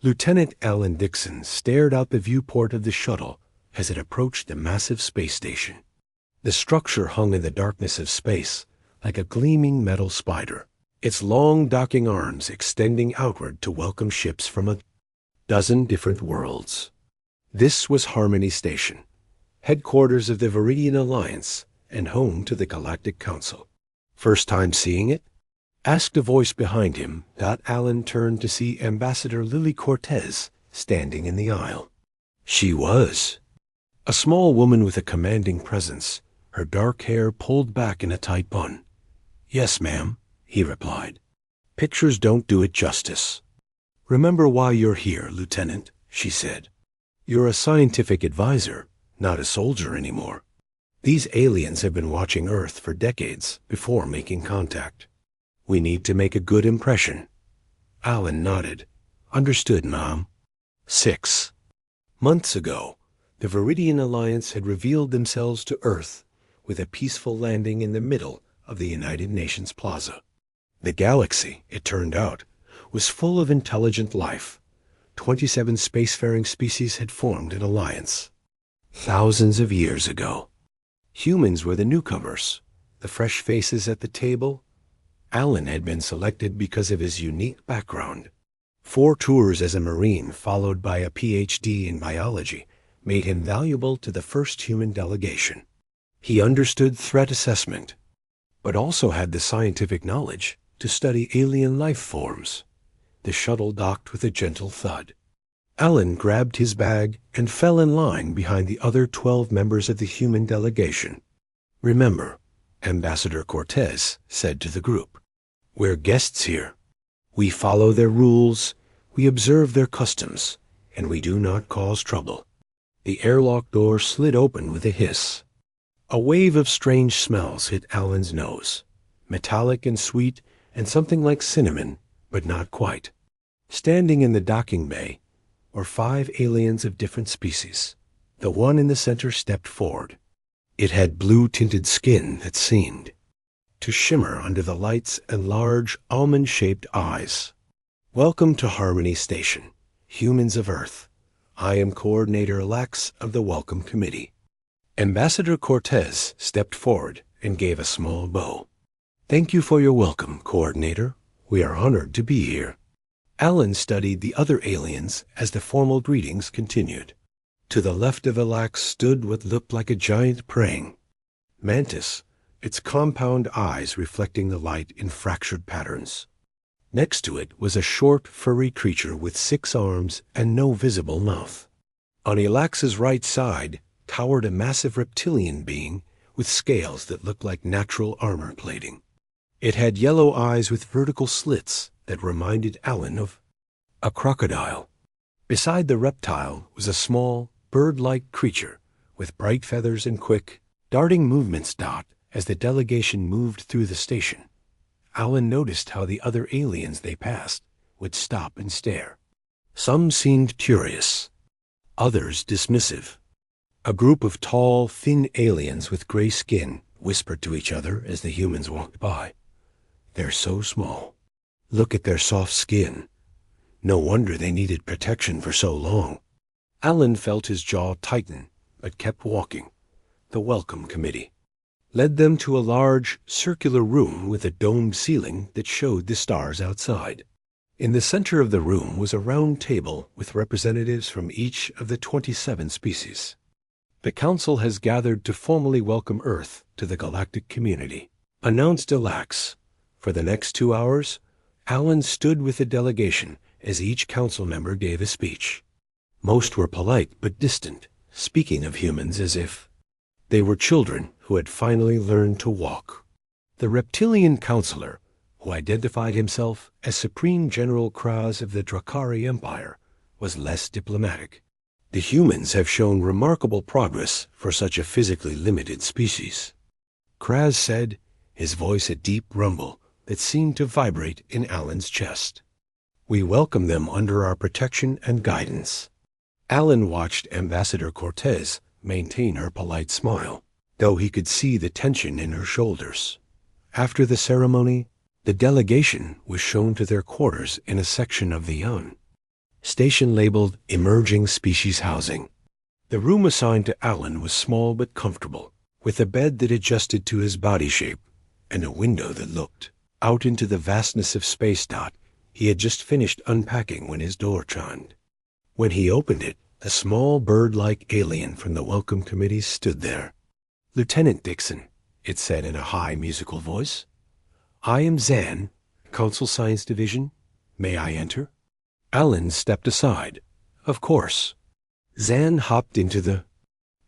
Lieutenant Alan Dixon stared out the viewport of the shuttle as it approached the massive space station. The structure hung in the darkness of space like a gleaming metal spider, its long docking arms extending outward to welcome ships from a dozen different worlds. This was Harmony Station, headquarters of the Viridian Alliance and home to the Galactic Council. First time seeing it? Asked a voice behind him. Alan turned to see Ambassador Lily Cortez standing in the aisle. She was a small woman with a commanding presence, her dark hair pulled back in a tight bun. "Yes, ma'am," he replied. "Pictures don't do it justice." "Remember why you're here, Lieutenant," she said. "You're a scientific advisor, not a soldier anymore. These aliens have been watching Earth for decades before making contact. We need to make a good impression." Alan nodded. "Understood, Mom." 6 months ago, the Viridian Alliance had revealed themselves to Earth with a peaceful landing in the middle of the United Nations Plaza. The galaxy, it turned out, was full of intelligent life. 27 spacefaring species had formed an alliance. Thousands of years ago. Humans were the newcomers, the fresh faces at the table. Alan had been selected because of his unique background. 4 tours as a Marine, followed by a PhD in biology, made him valuable to the first human delegation. He understood threat assessment, but also had the scientific knowledge to study alien life forms. The shuttle docked with a gentle thud. Alan grabbed his bag and fell in line behind the other 12 members of the human delegation. "Remember," Ambassador Cortez said to the group, "we're guests here. We follow their rules, we observe their customs, and we do not cause trouble." The airlock door slid open with a hiss. A wave of strange smells hit Alan's nose, metallic and sweet and something like cinnamon, but not quite. Standing in the docking bay were 5 aliens of different species. The one in the center stepped forward. It had blue-tinted skin that seemed to shimmer under the lights and large, almond-shaped eyes. "Welcome to Harmony Station, humans of Earth. I am Coordinator Lax of the Welcome Committee." Ambassador Cortez stepped forward and gave a small bow. "Thank you for your welcome, Coordinator. We are honored to be here." Alan studied the other aliens as the formal greetings continued. To the left of Alax stood what looked like a giant praying mantis, its compound eyes reflecting the light in fractured patterns. Next to it was a short, furry creature with 6 arms and no visible mouth. On Elax's right side towered a massive reptilian being with scales that looked like natural armor plating. It had yellow eyes with vertical slits that reminded Alan of a crocodile. Beside the reptile was a small, bird-like creature with bright feathers and quick, darting movements. As the delegation moved through the station, Alan noticed how the other aliens they passed would stop and stare. Some seemed curious, others dismissive. A group of tall, thin aliens with gray skin whispered to each other as the humans walked by. "They're so small. Look at their soft skin. No wonder they needed protection for so long." Alan felt his jaw tighten, but kept walking. The Welcome Committee led them to a large, circular room with a domed ceiling that showed the stars outside. In the center of the room was a round table with representatives from each of the 27 species. "The Council has gathered to formally welcome Earth to the galactic community," announced Alax. For the next 2 hours, Alan stood with the delegation as each council member gave a speech. Most were polite but distant, speaking of humans as if they were children who had finally learned to walk. The reptilian counselor, who identified himself as Supreme General Kraz of the Drakari Empire, was less diplomatic. "The humans have shown remarkable progress for such a physically limited species," Kraz said, his voice a deep rumble that seemed to vibrate in Alan's chest. "We welcome them under our protection and guidance." Alan watched Ambassador Cortez maintain her polite smile, though he could see the tension in her shoulders. After the ceremony, the delegation was shown to their quarters in a section of the yacht. Station labeled Emerging Species Housing. The room assigned to Alan was small but comfortable, with a bed that adjusted to his body shape and a window that looked out into the vastness of space. He had just finished unpacking when his door chimed. When he opened it, a small bird-like alien from the welcome committee stood there. "Lieutenant Dixon," it said in a high musical voice. "I am Zan, Council Science Division. May I enter?" Alan stepped aside. Of course. Zan hopped into the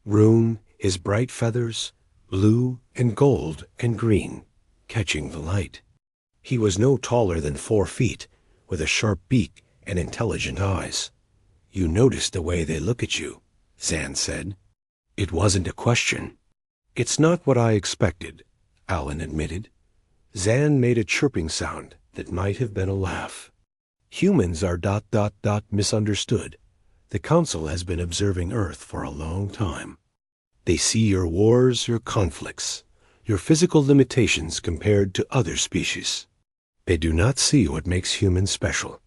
room, his bright feathers, blue and gold and green, catching the light. He was no taller than 4 feet, with a sharp beak and intelligent eyes. "You noticed the way they look at you," Zan said. It wasn't a question. "It's not what I expected," Alan admitted. Zan made a chirping sound that might have been a laugh. "Humans are ... misunderstood. The Council has been observing Earth for a long time. They see your wars, your conflicts, your physical limitations compared to other species. They do not see what makes humans special."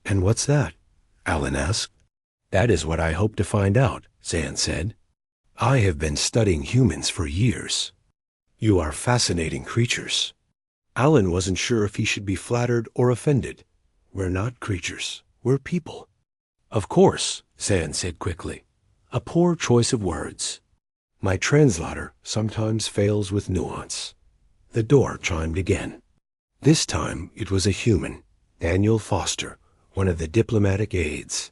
"And what's that?" Alan asked. "That is what I hope to find out," Zan said. "I have been studying humans for years. You are fascinating creatures." Alan wasn't sure if he should be flattered or offended. "We're not creatures. We're people." "Of course," Zan said quickly. "A poor choice of words. My translator sometimes fails with nuance." The door chimed again. This time it was a human, Daniel Foster, one of the diplomatic aides.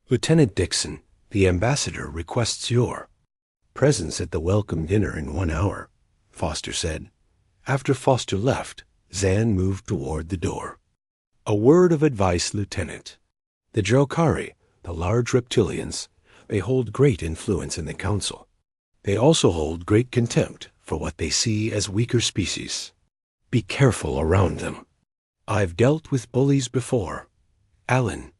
"Lieutenant Dixon, the ambassador requests your presence at the welcome dinner in 1 hour," Foster said. After Foster left, Zan moved toward the door. "A word of advice, Lieutenant. The Drokari, the large reptilians, they hold great influence in the Council. They also hold great contempt for what they see as weaker species. Be careful around them. I've dealt with bullies before." Alan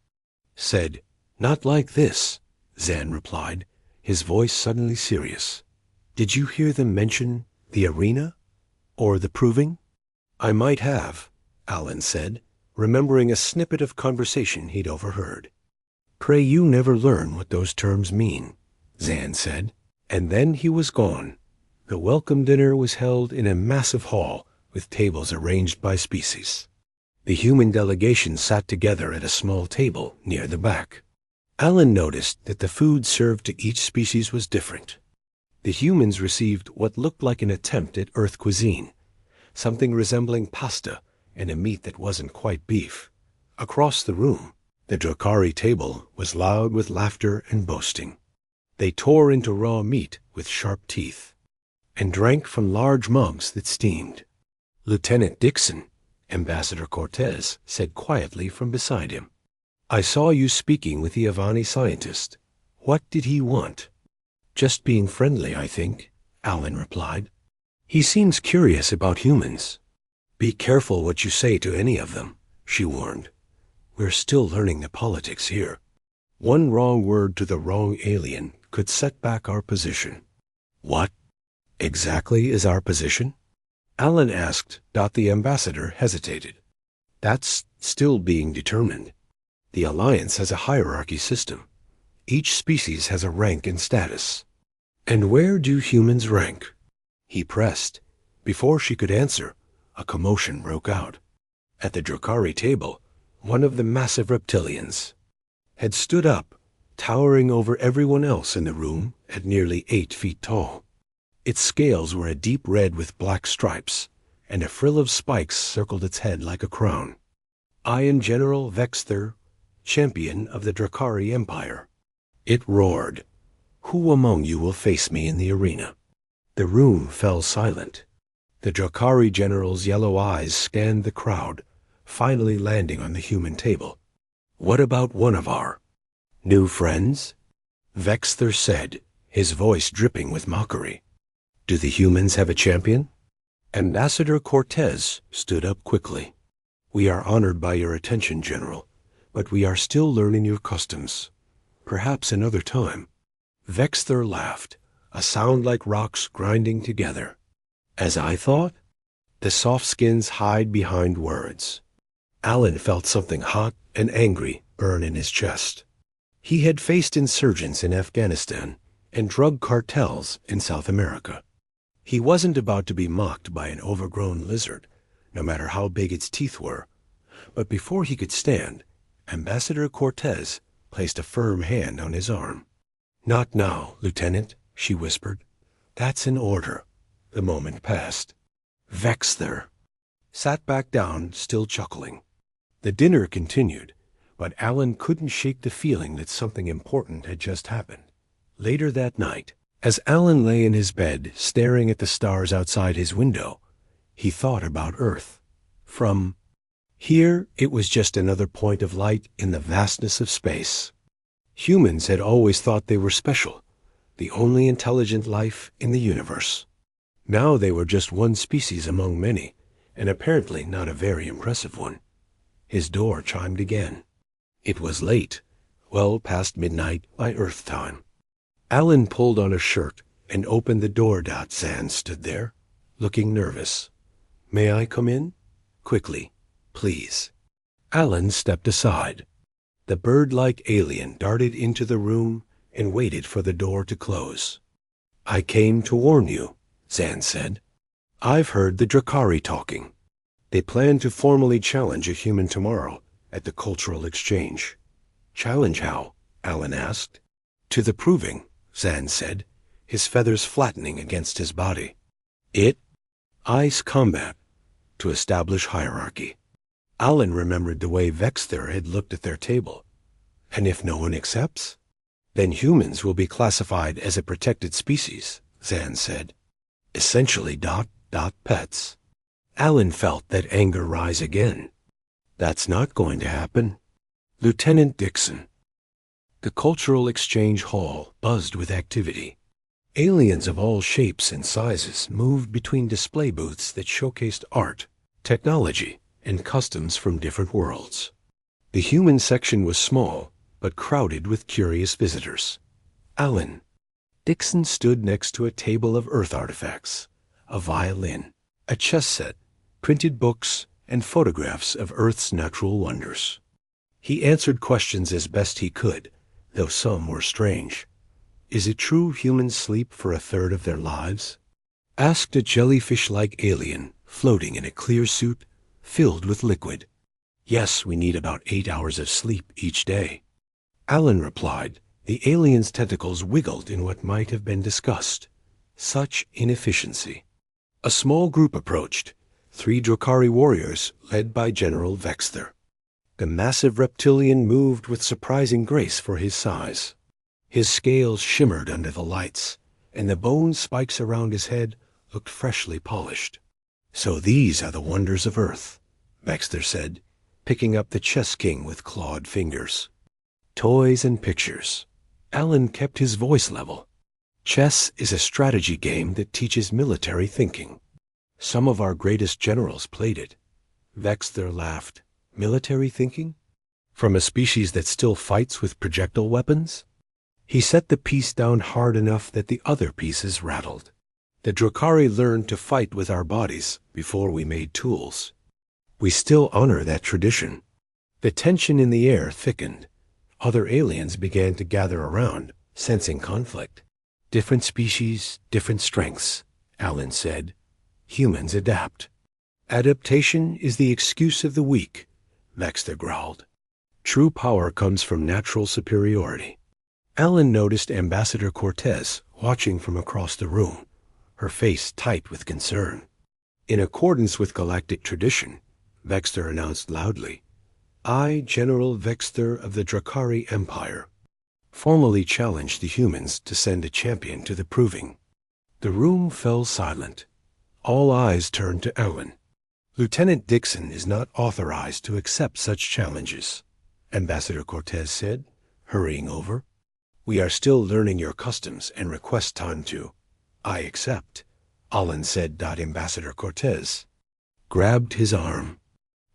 said, "Not like this," Zan replied, his voice suddenly serious. "Did you hear them mention the arena or the proving?" "I might have," Alan said, remembering a snippet of conversation he'd overheard. "Pray you never learn what those terms mean," Zan said, and then he was gone. The welcome dinner was held in a massive hall with tables arranged by species. The human delegation sat together at a small table near the back. Alan noticed that the food served to each species was different. The humans received what looked like an attempt at Earth cuisine, something resembling pasta and a meat that wasn't quite beef. Across the room, the Drokari table was loud with laughter and boasting. They tore into raw meat with sharp teeth and drank from large mugs that steamed. "Lieutenant Dixon," Ambassador Cortez said quietly from beside him. "I saw you speaking with the Avani scientist. What did he want?" "Just being friendly, I think," Alan replied. "He seems curious about humans." "Be careful what you say to any of them," she warned. "We're still learning the politics here. One wrong word to the wrong alien could set back our position." "What exactly is our position?" Alan asked. The ambassador hesitated. "That's still being determined. The Alliance has a hierarchy system. Each species has a rank and status." "And where do humans rank?" he pressed. Before she could answer, a commotion broke out. At the Drokari table, one of the massive reptilians had stood up, towering over everyone else in the room at nearly 8 feet tall. Its scales were a deep red with black stripes, and a frill of spikes circled its head like a crown. "I am General Vexther, champion of the Drokari Empire." It roared. "Who among you will face me in the arena?" The room fell silent. The Drokari general's yellow eyes scanned the crowd, finally landing on the human table. "What about one of our new friends?" Vexther said, his voice dripping with mockery. "Do the humans have a champion?" Ambassador Cortez stood up quickly. "We are honored by your attention, General, but we are still learning your customs. Perhaps another time." Vexther laughed, a sound like rocks grinding together. "As I thought?" The soft skins hide behind words. Alan felt something hot and angry burn in his chest. He had faced insurgents in Afghanistan and drug cartels in South America. He wasn't about to be mocked by an overgrown lizard, no matter how big its teeth were. But before he could stand, Ambassador Cortez placed a firm hand on his arm. "Not now, Lieutenant," she whispered. "That's an order." The moment passed. Vexther sat back down, still chuckling. The dinner continued, but Alan couldn't shake the feeling that something important had just happened. Later that night, as Alan lay in his bed staring at the stars outside his window, he thought about Earth. From here, it was just another point of light in the vastness of space. Humans had always thought they were special, the only intelligent life in the universe. Now they were just one species among many, and apparently not a very impressive one. His door chimed again. It was late, well past midnight by Earth time. Alan pulled on a shirt and opened the door. Zan stood there, looking nervous. "May I come in?" "Quickly, please." Alan stepped aside. The bird-like alien darted into the room and waited for the door to close. "I came to warn you," Zan said. "I've heard the Drakari talking. They plan to formally challenge a human tomorrow at the cultural exchange." "Challenge how?" Alan asked. "To the proving," Zan said, his feathers flattening against his body. Ice combat, to establish hierarchy." Alan remembered the way Vexther had looked at their table. "And if no one accepts?" "Then humans will be classified as a protected species," Zan said. "Essentially pets." Alan felt that anger rise again. "That's not going to happen." "Lieutenant Dixon." The cultural exchange hall buzzed with activity. Aliens of all shapes and sizes moved between display booths that showcased art, technology, and customs from different worlds. The human section was small, but crowded with curious visitors. Alan. Dixon stood next to a table of Earth artifacts, a violin, a chess set, printed books, and photographs of Earth's natural wonders. He answered questions as best he could, though some were strange. "Is it true humans sleep for a third of their lives?" asked a jellyfish-like alien floating in a clear suit filled with liquid. "Yes, we need about 8 hours of sleep each day." Alan replied. The alien's tentacles wiggled in what might have been discussed. Such inefficiency. A small group approached, 3 Drakari warriors led by General Vexther. The massive reptilian moved with surprising grace for his size. His scales shimmered under the lights, and the bone spikes around his head looked freshly polished. "So these are the wonders of Earth," Vexther said, picking up the chess king with clawed fingers. "Toys and pictures." Alan kept his voice level. "Chess is a strategy game that teaches military thinking. Some of our greatest generals played it." Vexther laughed. "Military thinking? From a species that still fights with projectile weapons?" He set the piece down hard enough that the other pieces rattled. "The Drakari learned to fight with our bodies before we made tools. We still honor that tradition." The tension in the air thickened. Other aliens began to gather around, sensing conflict. "Different species, different strengths," Alan said. "Humans adapt." "Adaptation is the excuse of the weak," Vexther growled. "True power comes from natural superiority." Alan noticed Ambassador Cortez watching from across the room, her face tight with concern. "In accordance with galactic tradition," Vexther announced loudly, "I, General Vexther of the Drakari Empire, formally challenge the humans to send a champion to the proving." The room fell silent. All eyes turned to Alan. "Lieutenant Dixon is not authorized to accept such challenges," Ambassador Cortez said, hurrying over. "We are still learning your customs and request time to—" "I accept," Alan said. Ambassador Cortez grabbed his arm.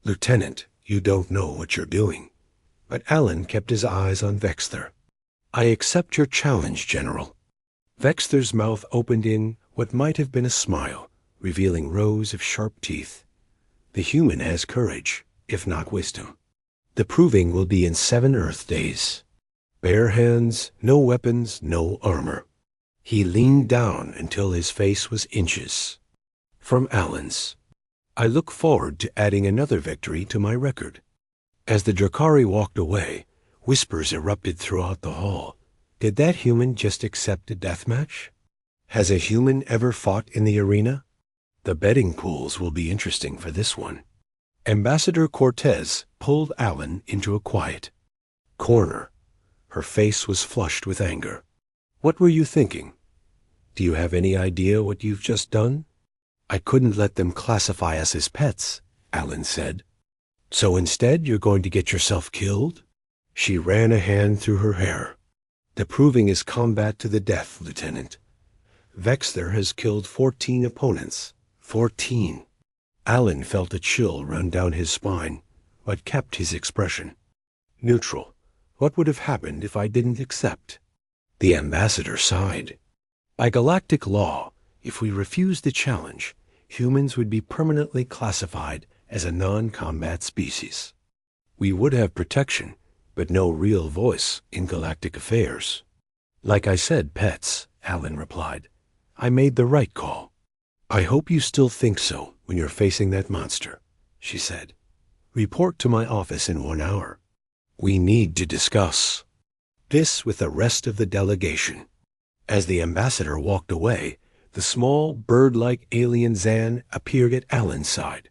"Lieutenant, you don't know what you're doing." But Alan kept his eyes on Vexther. "I accept your challenge, General." Vexther's mouth opened in what might have been a smile, revealing rows of sharp teeth. "The human has courage, if not wisdom." The proving will be in 7 Earth days. Bare hands, no weapons, no armor. He leaned down until his face was inches. From Alan's. I look forward to adding another victory to my record. As the Drakari walked away, whispers erupted throughout the hall. Did that human just accept a deathmatch? Has a human ever fought in the arena? The betting pools will be interesting for this one. Ambassador Cortez pulled Alan into a quiet corner. Her face was flushed with anger. What were you thinking? Do you have any idea what you've just done? I couldn't let them classify us as pets, Alan said. So instead you're going to get yourself killed? She ran a hand through her hair. The proving is combat to the death, Lieutenant. Vexter has killed 14 opponents. 14. Alan felt a chill run down his spine, but kept his expression neutral. What would have happened if I didn't accept? The ambassador sighed. By galactic law, if we refused the challenge, humans would be permanently classified as a non-combat species. We would have protection, but no real voice in galactic affairs. Like I said, pets, Alan replied. I made the right call. I hope you still think so when you're facing that monster, she said. Report to my office in 1 hour. We need to discuss this with the rest of the delegation. As the ambassador walked away, the small, bird-like alien Zan appeared at Alan's side.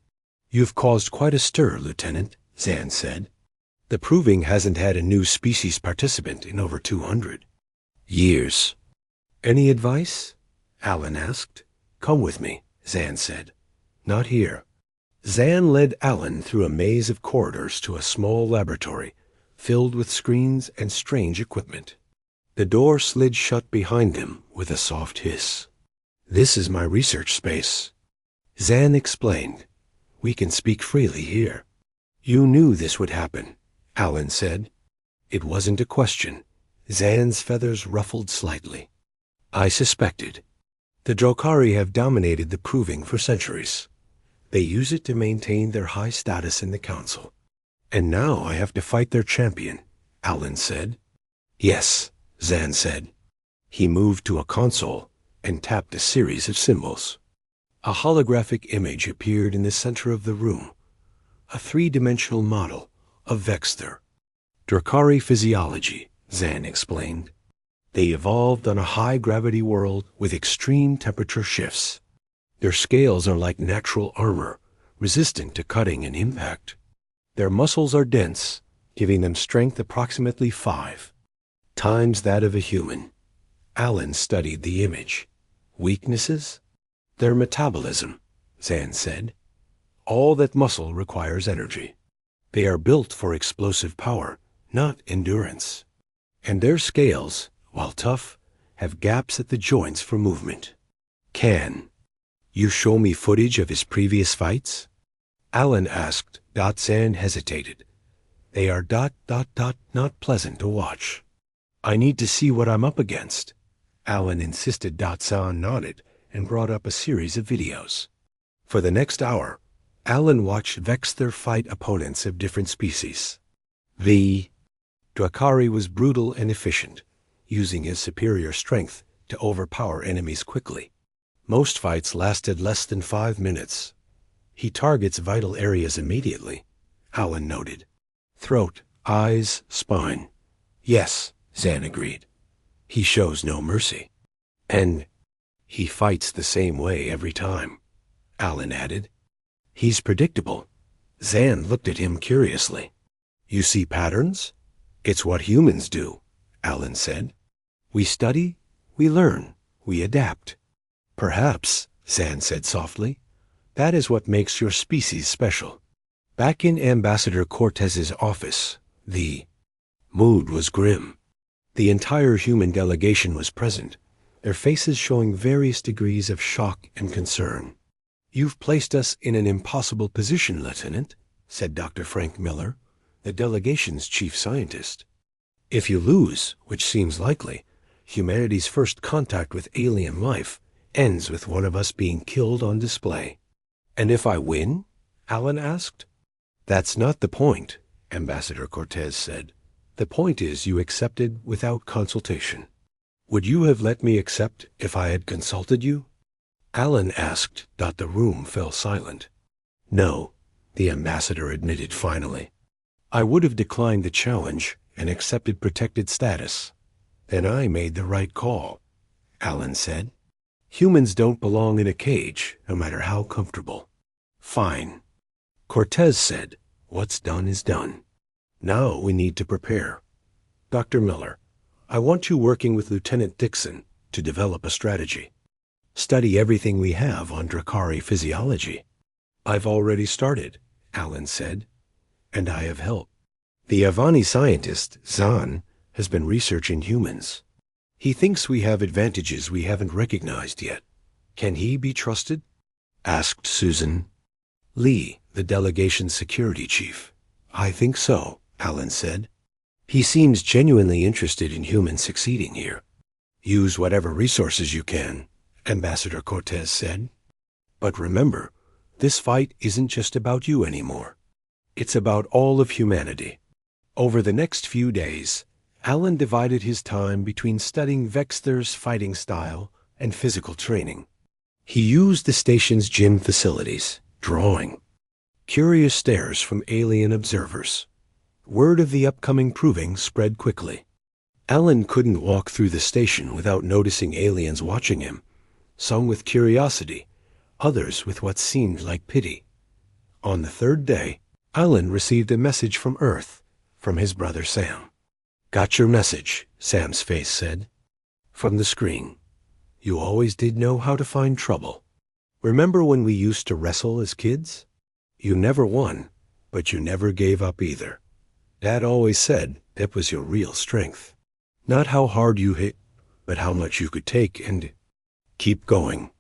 You've caused quite a stir, Lieutenant, Zan said. The proving hasn't had a new species participant in over 200 years. Any advice? Alan asked. Come with me, Zan said. Not here. Zan led Alan through a maze of corridors to a small laboratory filled with screens and strange equipment. The door slid shut behind them with a soft hiss. This is my research space. Zan explained. We can speak freely here. You knew this would happen, Alan said. It wasn't a question. Zan's feathers ruffled slightly. I suspected. The Drakari have dominated the proving for centuries. They use it to maintain their high status in the council. And now I have to fight their champion, Alan said. Yes, Zan said. He moved to a console and tapped a series of symbols. A holographic image appeared in the center of the room, a 3-dimensional model of Vexter. Drakari physiology, Zan explained. They evolved on a high-gravity world with extreme temperature shifts. Their scales are like natural armor, resistant to cutting and impact. Their muscles are dense, giving them strength approximately 5 times that of a human. Alan studied the image. Weaknesses? Their metabolism, Zan said. All that muscle requires energy. They are built for explosive power, not endurance. And their scales, while tough, have gaps at the joints for movement. Can you show me footage of his previous fights? Alan asked. Zan hesitated. They are ... not pleasant to watch. I need to see what I'm up against. Alan insisted. Zan nodded and brought up a series of videos. For the next hour, Alan watched Vexter fight opponents of different species. The Drakari was brutal and efficient, using his superior strength to overpower enemies quickly. Most fights lasted less than 5 minutes. He targets vital areas immediately, Alan noted. Throat, eyes, spine. Yes, Zan agreed. He shows no mercy. And he fights the same way every time, Alan added. He's predictable. Zan looked at him curiously. You see patterns? It's what humans do, Alan said. We study, we learn, we adapt. Perhaps, Zan said softly, that is what makes your species special. Back in Ambassador Cortez's office, the mood was grim. The entire human delegation was present, their faces showing various degrees of shock and concern. You've placed us in an impossible position, Lieutenant, said Dr. Frank Miller, the delegation's chief scientist. If you lose, which seems likely, humanity's first contact with alien life ends with one of us being killed on display. And if I win? Alan asked. That's not the point, Ambassador Cortez said. The point is you accepted without consultation. Would you have let me accept if I had consulted you? Alan asked. The room fell silent. No, the ambassador admitted finally. I would have declined the challenge and accepted protected status. Then I made the right call, Alan said. Humans don't belong in a cage, no matter how comfortable. Fine. Cortez said, what's done is done. Now we need to prepare. Dr. Miller, I want you working with Lieutenant Dixon to develop a strategy. Study everything we have on Drakari physiology. I've already started, Alan said, and I have help. The Avani scientist, Zahn, has been researching humans. He thinks we have advantages we haven't recognized yet. Can he be trusted? Asked Susan. Lee, the delegation's security chief. I think so, Alan said. He seems genuinely interested in humans succeeding here. Use whatever resources you can, Ambassador Cortez said. But remember, this fight isn't just about you anymore. It's about all of humanity. Over the next few days, Alan divided his time between studying Vexther's fighting style and physical training. He used the station's gym facilities, drawing. Curious stares from alien observers. Word of the upcoming proving spread quickly. Alan couldn't walk through the station without noticing aliens watching him, some with curiosity, others with what seemed like pity. On the third day, Alan received a message from Earth, from his brother Sam. Got your message, Sam's face said. From the screen. You always did know how to find trouble. Remember when we used to wrestle as kids? You never won, but you never gave up either. Dad always said that was your real strength. Not how hard you hit, but how much you could take and keep going.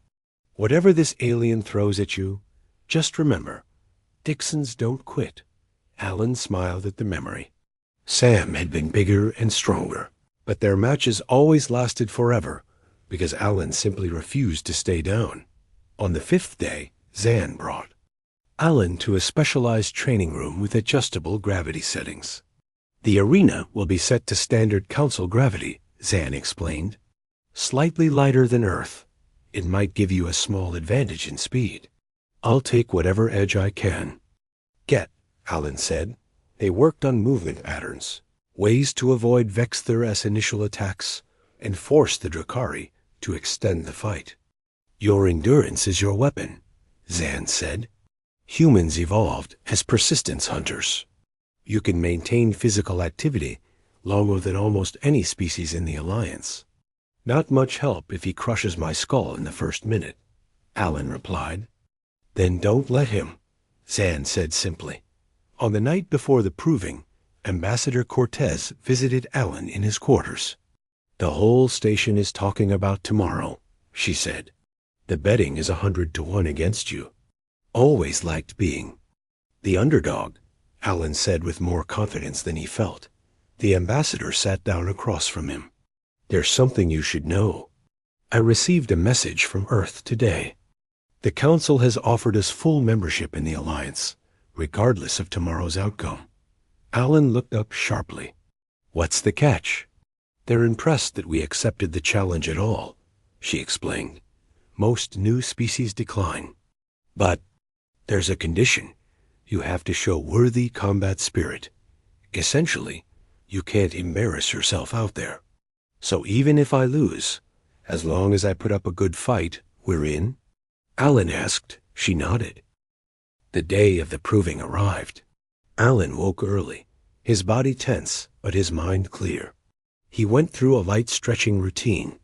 Whatever this alien throws at you, just remember, Dixons don't quit. Alan smiled at the memory. Sam had been bigger and stronger, but their matches always lasted forever because Alan simply refused to stay down. On the fifth day, Zan brought Alan to a specialized training room with adjustable gravity settings. The arena will be set to standard council gravity, Zan explained. Slightly lighter than Earth. It might give you a small advantage in speed. I'll take whatever edge I can. Get, Alan said. They worked on movement patterns, ways to avoid Vexther-S initial attacks, and force the Drakari to extend the fight. Your endurance is your weapon, Zan said. Humans evolved as persistence hunters. You can maintain physical activity longer than almost any species in the Alliance. Not much help if he crushes my skull in the first minute, Alan replied. Then don't let him, Zan said simply. On the night before the proving, Ambassador Cortez visited Alan in his quarters. The whole station is talking about tomorrow, she said. The betting is 100-1 against you. Always liked being the underdog, Alan said with more confidence than he felt. The ambassador sat down across from him. There's something you should know. I received a message from Earth today. The Council has offered us full membership in the Alliance, regardless of tomorrow's outcome. Alan looked up sharply. What's the catch? They're impressed that we accepted the challenge at all, she explained. Most new species decline. But there's a condition. You have to show worthy combat spirit. Essentially, you can't embarrass yourself out there. So even if I lose, as long as I put up a good fight, we're in? Alan asked. She nodded. The day of the proving arrived. Alan woke early, his body tense, but his mind clear. He went through a light stretching routine,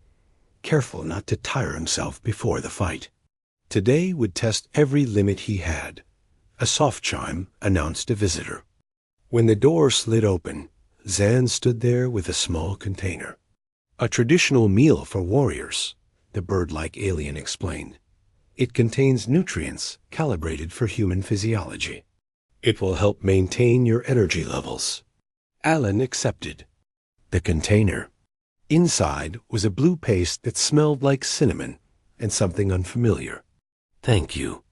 careful not to tire himself before the fight. Today would test every limit he had. A soft chime announced a visitor. When the door slid open, Zan stood there with a small container. A traditional meal for warriors, the bird-like alien explained. It contains nutrients calibrated for human physiology. It will help maintain your energy levels. Alan accepted. The container. Inside was a blue paste that smelled like cinnamon and something unfamiliar. Thank you.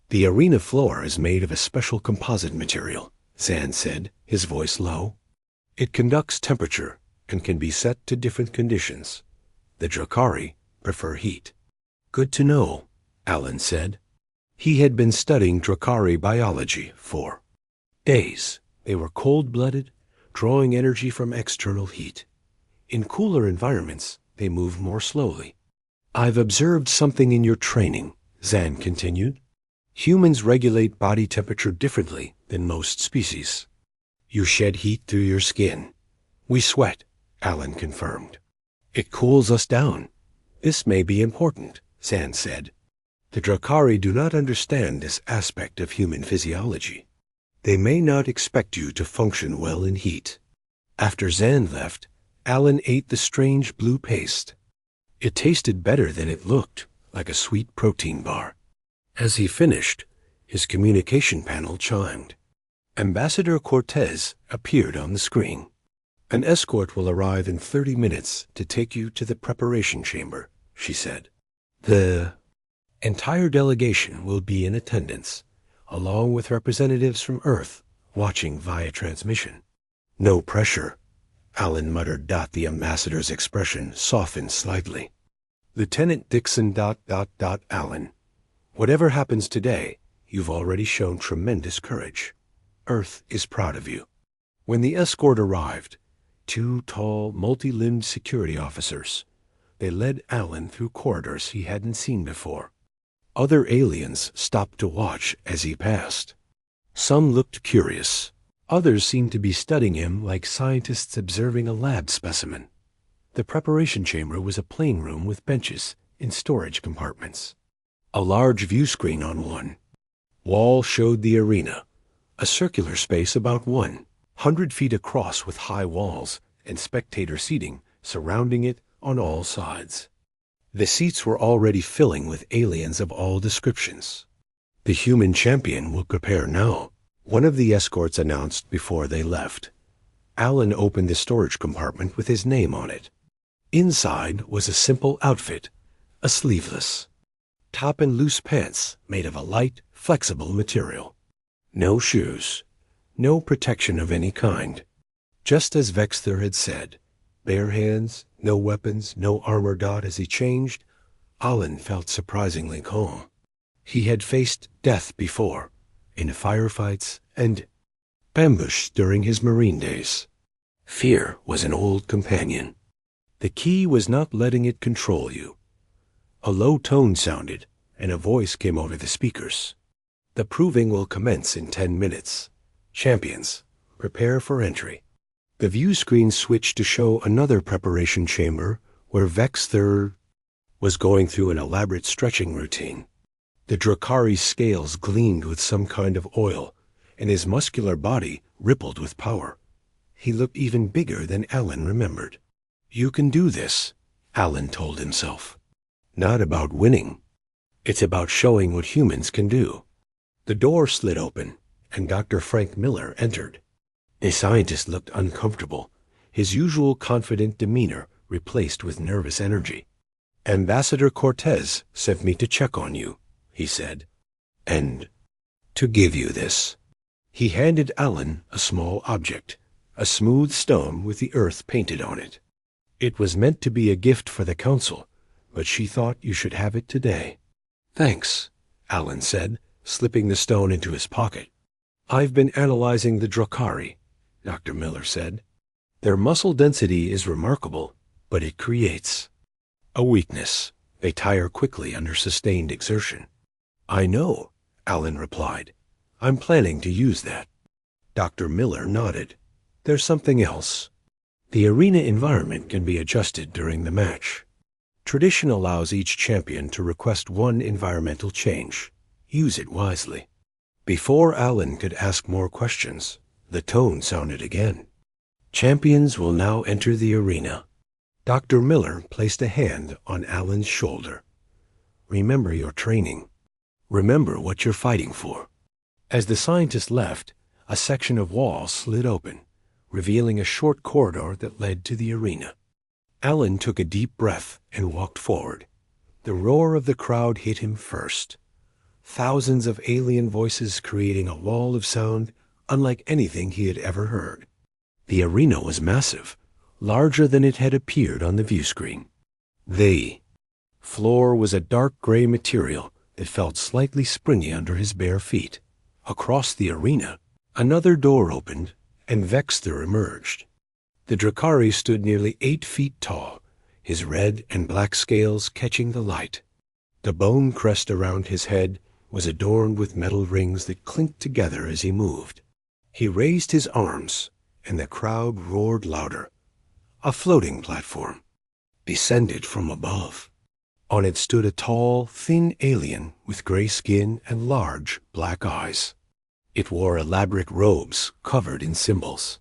The arena floor is made of a special composite material, Zan said, his voice low. It conducts temperature and can be set to different conditions. The Drakari prefer heat. Good to know, Alan said. He had been studying Drakari biology for days. They were cold-blooded, drawing energy from external heat. In cooler environments, they move more slowly. I've observed something in your training, Zan continued. Humans regulate body temperature differently than most species. You shed heat through your skin. We sweat, Alan confirmed. It cools us down. This may be important, Zan said. The Drakari do not understand this aspect of human physiology. They may not expect you to function well in heat. After Zan left, Alan ate the strange blue paste. It tasted better than it looked, like a sweet protein bar. As he finished, his communication panel chimed. Ambassador Cortez appeared on the screen. An escort will arrive in 30 minutes to take you to the preparation chamber, she said. The entire delegation will be in attendance, along with representatives from Earth watching via transmission. No pressure, Alan muttered. The ambassador's expression softened slightly. Lieutenant Dixon. Alan. Whatever happens today, you've already shown tremendous courage. Earth is proud of you. When the escort arrived, 2 tall, multi-limbed security officers. They led Alan through corridors he hadn't seen before. Other aliens stopped to watch as he passed. Some looked curious. Others seemed to be studying him like scientists observing a lab specimen. The preparation chamber was a plain room with benches in storage compartments. A large view screen on one wall showed the arena, a circular space about 100 feet across with high walls and spectator seating surrounding it on all sides. The seats were already filling with aliens of all descriptions. The human champion will prepare now, one of the escorts announced before they left. Alan opened the storage compartment with his name on it. Inside was a simple outfit, a sleeveless top and loose pants made of a light, flexible material. No shoes, no protection of any kind. Just as Vexter had said, bare hands, no weapons, no armor. As he changed, Alan felt surprisingly calm. He had faced death before, in firefights and ambush during his Marine days. Fear was an old companion. The key was not letting it control you. A low tone sounded, and a voice came over the speakers. The proving will commence in 10 minutes. Champions, prepare for entry. The view screen switched to show another preparation chamber where Vexter was going through an elaborate stretching routine. The Drakari's scales gleamed with some kind of oil, and his muscular body rippled with power. He looked even bigger than Alan remembered. You can do this, Alan told himself. Not about winning. It's about showing what humans can do. The door slid open, and Dr. Frank Miller entered. The scientist looked uncomfortable, his usual confident demeanor replaced with nervous energy. Ambassador Cortez sent me to check on you, he said, and to give you this. He handed Alan a small object, a smooth stone with the earth painted on it. It was meant to be a gift for the council, but she thought you should have it today. Thanks, Alan said, slipping the stone into his pocket. I've been analyzing the Drakari, Dr. Miller said. Their muscle density is remarkable, but it creates a weakness. They tire quickly under sustained exertion. I know, Alan replied. I'm planning to use that. Dr. Miller nodded. There's something else. The arena environment can be adjusted during the match. Tradition allows each champion to request one environmental change. Use it wisely. Before Alan could ask more questions, the tone sounded again. Champions will now enter the arena. Dr. Miller placed a hand on Alan's shoulder. Remember your training. Remember what you're fighting for. As the scientist left, a section of wall slid open, revealing a short corridor that led to the arena. Alan took a deep breath and walked forward. The roar of the crowd hit him first. Thousands of alien voices creating a wall of sound unlike anything he had ever heard. The arena was massive, larger than it had appeared on the view screen. The floor was a dark gray material that felt slightly springy under his bare feet. Across the arena, another door opened, and Vexter emerged. The Drakari stood nearly 8 feet tall, his red and black scales catching the light. The bone crest around his head was adorned with metal rings that clinked together as he moved. He raised his arms, and the crowd roared louder. A floating platform descended from above. On it stood a tall, thin alien with gray skin and large, black eyes. It wore elaborate robes covered in symbols.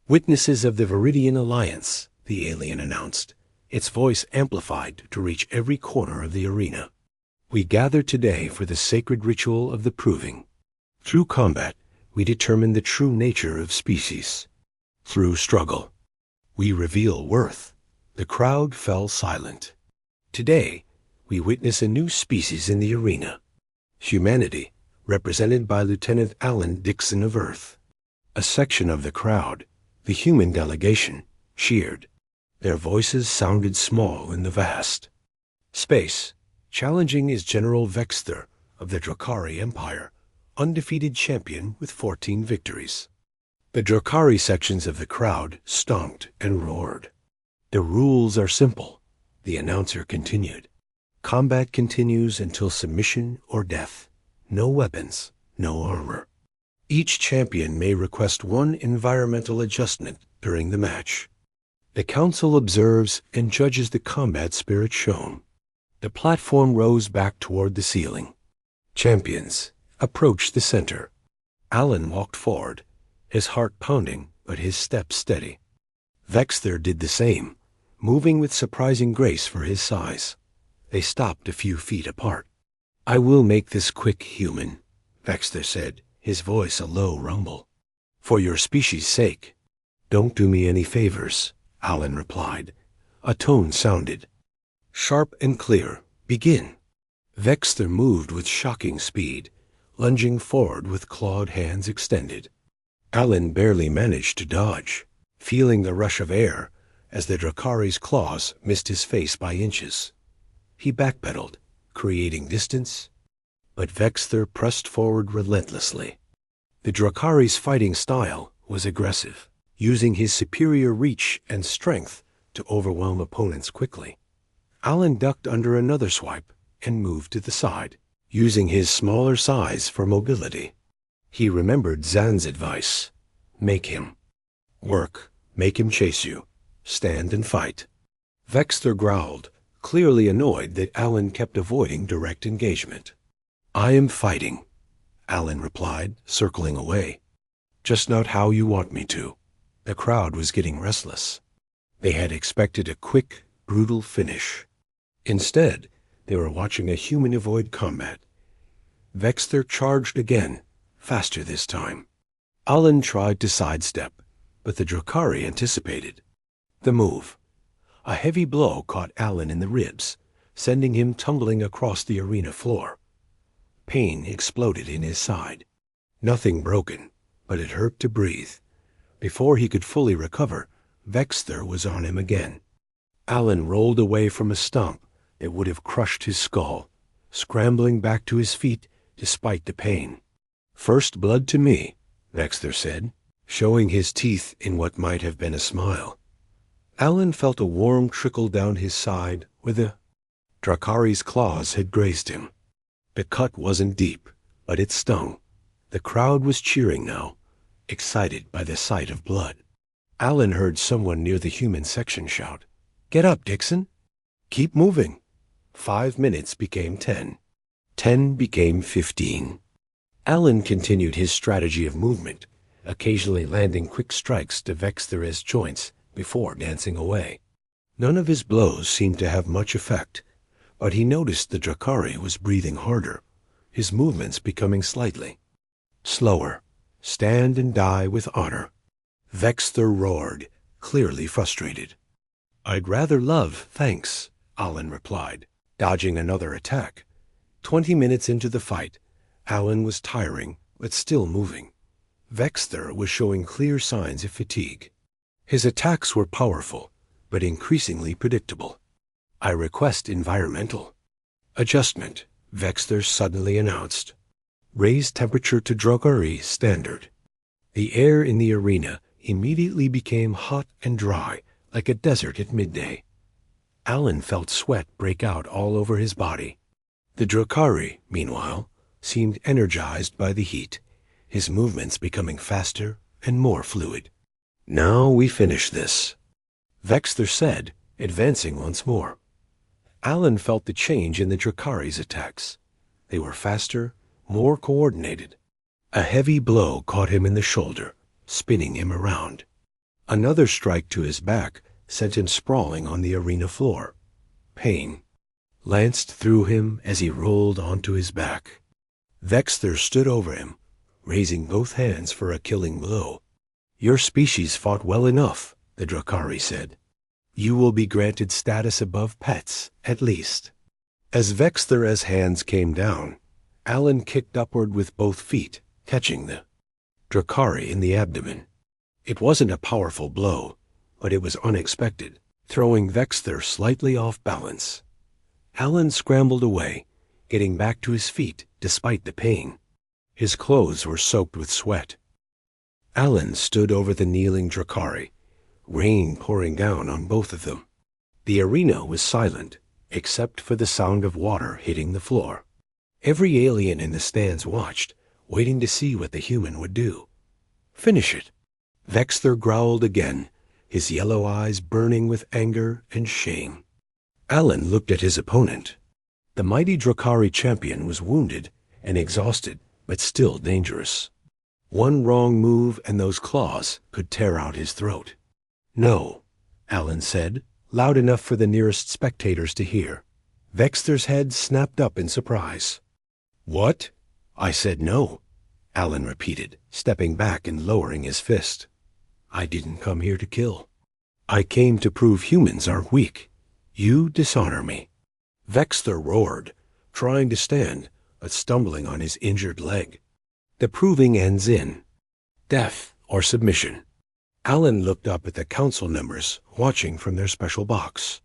"Witnesses of the Viridian Alliance," the alien announced, its voice amplified to reach every corner of the arena. "We gather today for the sacred ritual of the proving. Through combat, we determine the true nature of species. Through struggle, we reveal worth." The crowd fell silent. "Today, we witness a new species in the arena. Humanity, represented by Lieutenant Alan Dixon of Earth." A section of the crowd, the human delegation, cheered. Their voices sounded small in the vast. "Space, challenging is General Vexter of the Drakari Empire, undefeated champion with 14 victories." The Drakari sections of the crowd stomped and roared. "The rules are simple," the announcer continued. "Combat continues until submission or death. No weapons, no armor. Each champion may request one environmental adjustment during the match. The council observes and judges the combat spirit shown." The platform rose back toward the ceiling. Champions approached the center. Alan walked forward, his heart pounding but his steps steady. Vexter did the same, moving with surprising grace for his size. They stopped a few feet apart. "I will make this quick, human," Vexter said, his voice a low rumble. "For your species' sake." "Don't do me any favors," Alan replied. A tone sounded. "Sharp and clear. Begin." Vexter moved with shocking speed, lunging forward with clawed hands extended. Alan barely managed to dodge, feeling the rush of air as the Drakari's claws missed his face by inches. He backpedaled, creating distance, but Vexter pressed forward relentlessly. The Drakari's fighting style was aggressive, using his superior reach and strength to overwhelm opponents quickly. Alan ducked under another swipe and moved to the side, using his smaller size for mobility. He remembered Zan's advice: make him work, make him chase you, stand and fight. Vexter growled, clearly annoyed that Alan kept avoiding direct engagement. "I am fighting," Alan replied, circling away. "Just not how you want me to." The crowd was getting restless. They had expected a quick, brutal finish. Instead, they were watching a human avoid combat. Vexter charged again, faster this time. Alan tried to sidestep, but the Drakari anticipated. The move. A heavy blow caught Alan in the ribs, sending him tumbling across the arena floor. Pain exploded in his side. Nothing broken, but it hurt to breathe. Before he could fully recover, Vexter was on him again. Alan rolled away from a stomp that would have crushed his skull, scrambling back to his feet despite the pain. "First blood to me," Vexter said, showing his teeth in what might have been a smile. Alan felt a warm trickle down his side where the Drakari's claws had grazed him. The cut wasn't deep, but it stung. The crowd was cheering now, excited by the sight of blood. Alan heard someone near the human section shout, "Get up, Dixon! Keep moving!" 5 minutes became 10. 10 became 15. Alan continued his strategy of movement, occasionally landing quick strikes to vex the wrist joints before dancing away. None of his blows seemed to have much effect, but he noticed the Drakari was breathing harder, his movements becoming slightly slower. "Stand and die with honor." Vexter roared, clearly frustrated. "I'd rather love, thanks," Alan replied, dodging another attack. 20 minutes into the fight, Alan was tiring, but still moving. Vexter was showing clear signs of fatigue. His attacks were powerful, but increasingly predictable. "I request environmental adjustment," Vexter suddenly announced. "Raise temperature to Drogari standard." The air in the arena immediately became hot and dry, like a desert at midday. Alan felt sweat break out all over his body. The Drokari, meanwhile, seemed energized by the heat, his movements becoming faster and more fluid. "Now we finish this," Vexter said, advancing once more. Alan felt the change in the Drokari's attacks. They were faster, more coordinated. A heavy blow caught him in the shoulder, spinning him around. Another strike to his back sent him sprawling on the arena floor. Pain lanced through him as he rolled onto his back. Vexter stood over him, raising both hands for a killing blow. "Your species fought well enough," the Drokari said. "You will be granted status above pets, at least." As Vexter's hands came down, Alan kicked upward with both feet, catching the Drokari in the abdomen. It wasn't a powerful blow, but it was unexpected, throwing Vexter slightly off balance. Alan scrambled away, getting back to his feet despite the pain. His clothes were soaked with sweat. Alan stood over the kneeling Drokari, rain pouring down on both of them. The arena was silent, except for the sound of water hitting the floor. Every alien in the stands watched, waiting to see what the human would do. "Finish it," Vexter growled again, his yellow eyes burning with anger and shame. Alan looked at his opponent. The mighty Drokari champion was wounded and exhausted, but still dangerous. One wrong move and those claws could tear out his throat. "No," Alan said, loud enough for the nearest spectators to hear. Vexter's head snapped up in surprise. "What?" "I said no," Alan repeated, stepping back and lowering his fist. "I didn't come here to kill. I came to prove humans are weak. You dishonor me." Vexter roared, trying to stand, but stumbling on his injured leg. "The proving ends in death or submission." Alan looked up at the council members watching from their special box.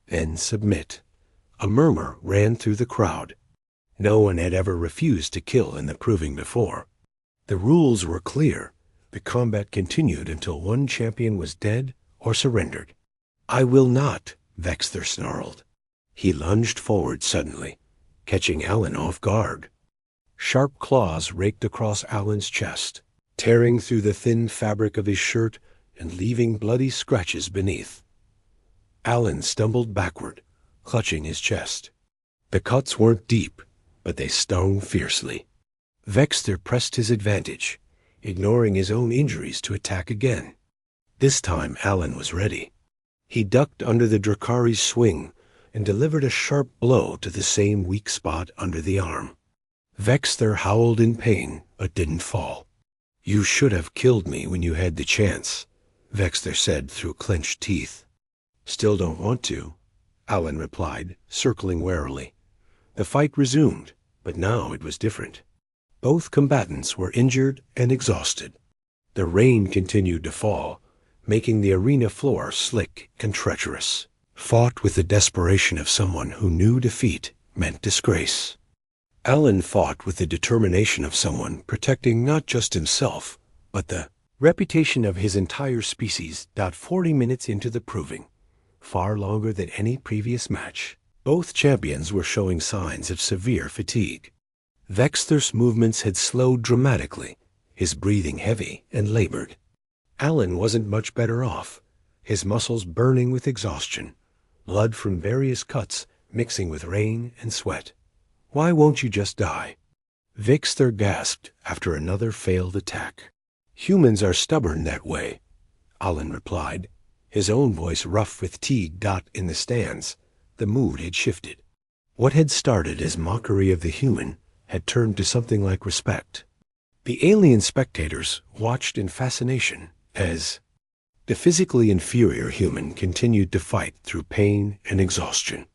"Then submit." A murmur ran through the crowd. No one had ever refused to kill in the proving before. The rules were clear. The combat continued until one champion was dead or surrendered. "I will not," Vexter snarled. He lunged forward suddenly, catching Alan off guard. Sharp claws raked across Alan's chest, tearing through the thin fabric of his shirt and leaving bloody scratches beneath. Alan stumbled backward, clutching his chest. The cuts weren't deep, but they stung fiercely. Vexter pressed his advantage, ignoring his own injuries to attack again. This time Alan was ready. He ducked under the Drokari's swing and delivered a sharp blow to the same weak spot under the arm. Vexter howled in pain, but didn't fall. "You should have killed me when you had the chance," Vexter said through clenched teeth. "Still don't want to," Alan replied, circling warily. The fight resumed, but now it was different. Both combatants were injured and exhausted. The rain continued to fall, making the arena floor slick and treacherous. Fought with the desperation of someone who knew defeat meant disgrace. Alan fought with the determination of someone protecting not just himself, but the reputation of his entire species. 40 minutes into the proving, far longer than any previous match, both champions were showing signs of severe fatigue. Vexter's movements had slowed dramatically, his breathing heavy and labored. Alan wasn't much better off, his muscles burning with exhaustion, blood from various cuts mixing with rain and sweat. "Why won't you just die?" Vexter gasped after another failed attack. "Humans are stubborn that way," Alan replied, his own voice rough with fatigue. In the stands, the mood had shifted. What had started as mockery of the human had turned to something like respect. The alien spectators watched in fascination as the physically inferior human continued to fight through pain and exhaustion.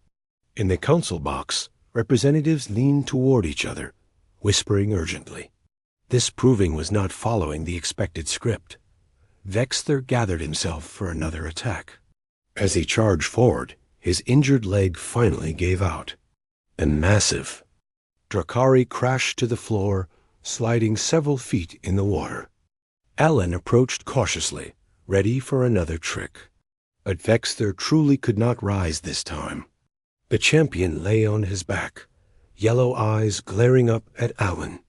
In the council box, representatives leaned toward each other, whispering urgently. This proving was not following the expected script. Vexter gathered himself for another attack. As he charged forward, his injured leg finally gave out. A massive Drakari crashed to the floor, sliding several feet in the water. Alan approached cautiously, ready for another trick. But Vexter truly could not rise this time. The champion lay on his back, yellow eyes glaring up at Alan.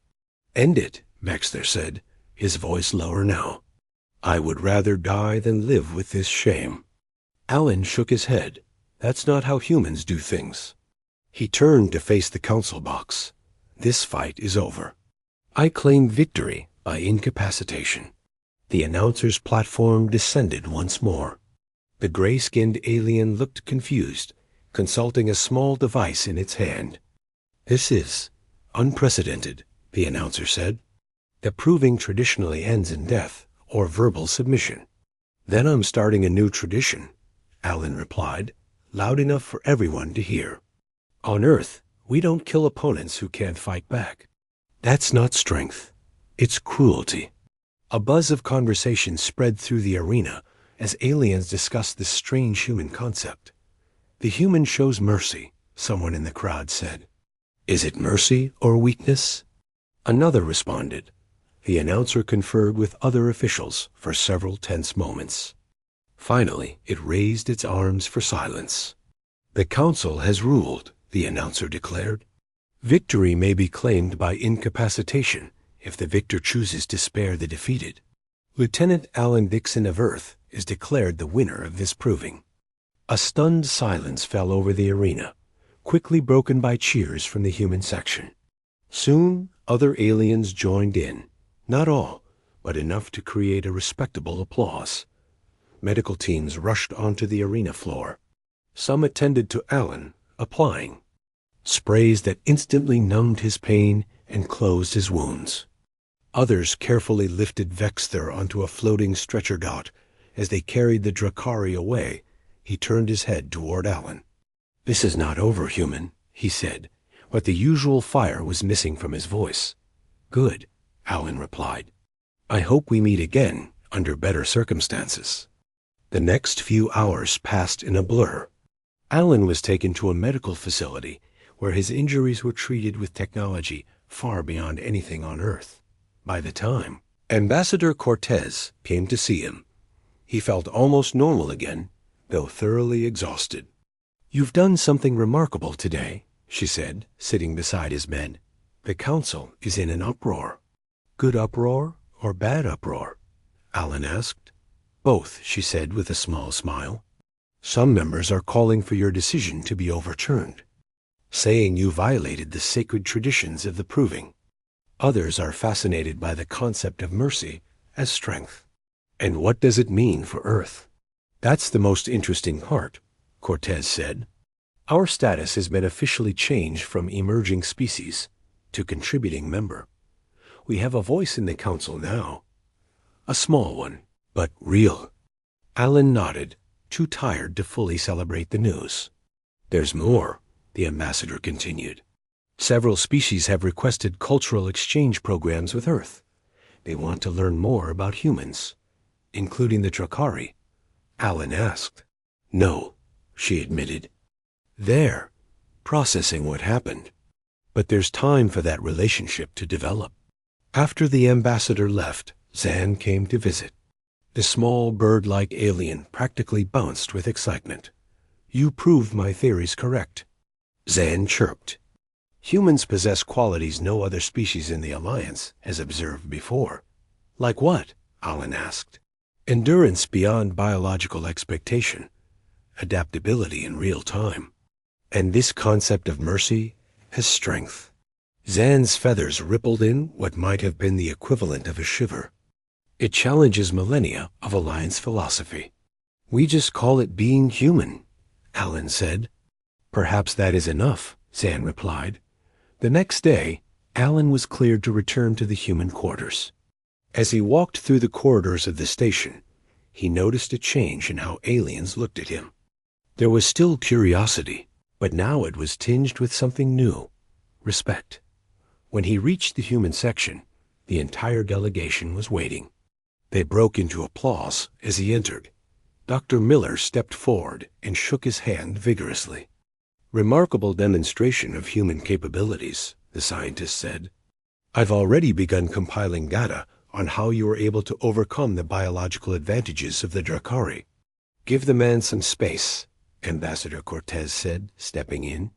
"End it," Vexter said, his voice lower now. "I would rather die than live with this shame." Alan shook his head. That's not how humans do things. He turned to face the council box. "This fight is over. I claim victory by incapacitation." The announcer's platform descended once more. The gray-skinned alien looked confused, consulting a small device in its hand. "This is unprecedented," the announcer said. "The proving traditionally ends in death or verbal submission." "Then I'm starting a new tradition," Alan replied, loud enough for everyone to hear. "On Earth, we don't kill opponents who can't fight back. That's not strength. It's cruelty." A buzz of conversation spread through the arena as aliens discussed this strange human concept. "The human shows mercy," someone in the crowd said. "Is it mercy or weakness?" Another responded. The announcer conferred with other officials for several tense moments. Finally, it raised its arms for silence. "The council has ruled," the announcer declared. "Victory may be claimed by incapacitation if the victor chooses to spare the defeated. Lieutenant Alan Dixon of Earth is declared the winner of this proving." A stunned silence fell over the arena, quickly broken by cheers from the human section. Soon, other aliens joined in, not all, but enough to create a respectable applause. Medical teams rushed onto the arena floor. Some attended to Alan, applying sprays that instantly numbed his pain and closed his wounds. Others carefully lifted Vexter onto a floating stretcher dot. As they carried the Drakari away, he turned his head toward Alan. "This is not over, human," he said, but the usual fire was missing from his voice. "Good," Alan replied. "I hope we meet again under better circumstances." The next few hours passed in a blur. Alan was taken to a medical facility where his injuries were treated with technology far beyond anything on Earth. By the time Ambassador Cortez came to see him, he felt almost normal again, though thoroughly exhausted. "You've done something remarkable today," she said, sitting beside his bed. "The council is in an uproar." "Good uproar or bad uproar?" Alan asked. "Both," she said with a small smile. "Some members are calling for your decision to be overturned, saying you violated the sacred traditions of the proving. Others are fascinated by the concept of mercy as strength. And what does it mean for Earth?" "That's the most interesting part," Cortez said. "Our status has been officially changed from emerging species to contributing member. We have a voice in the council now. A small one, but real." Alan nodded, too tired to fully celebrate the news. "There's more," the ambassador continued. "Several species have requested cultural exchange programs with Earth. They want to learn more about humans, including the Drakari." Alan asked. "No," she admitted. "They're processing what happened. But there's time for that relationship to develop." After the ambassador left, Zan came to visit. The small bird-like alien practically bounced with excitement. "You proved my theories correct," Zan chirped. "Humans possess qualities no other species in the Alliance has observed before." "Like what?" Alan asked. "Endurance beyond biological expectation, adaptability in real time, and this concept of mercy as strength." Zan's feathers rippled in what might have been the equivalent of a shiver. "It challenges millennia of Alliance philosophy." "We just call it being human," Alan said. "Perhaps that is enough," Zan replied. The next day, Alan was cleared to return to the human quarters. As he walked through the corridors of the station, he noticed a change in how aliens looked at him. There was still curiosity, but now it was tinged with something new: respect. When he reached the human section, The entire delegation was waiting. They broke into applause as he entered. Dr. Miller stepped forward and shook his hand vigorously. "Remarkable demonstration of human capabilities," the scientist said. "I've already begun compiling data on how you were able to overcome the biological advantages of the Drakari." "Give the man some space," Ambassador Cortez said, stepping in.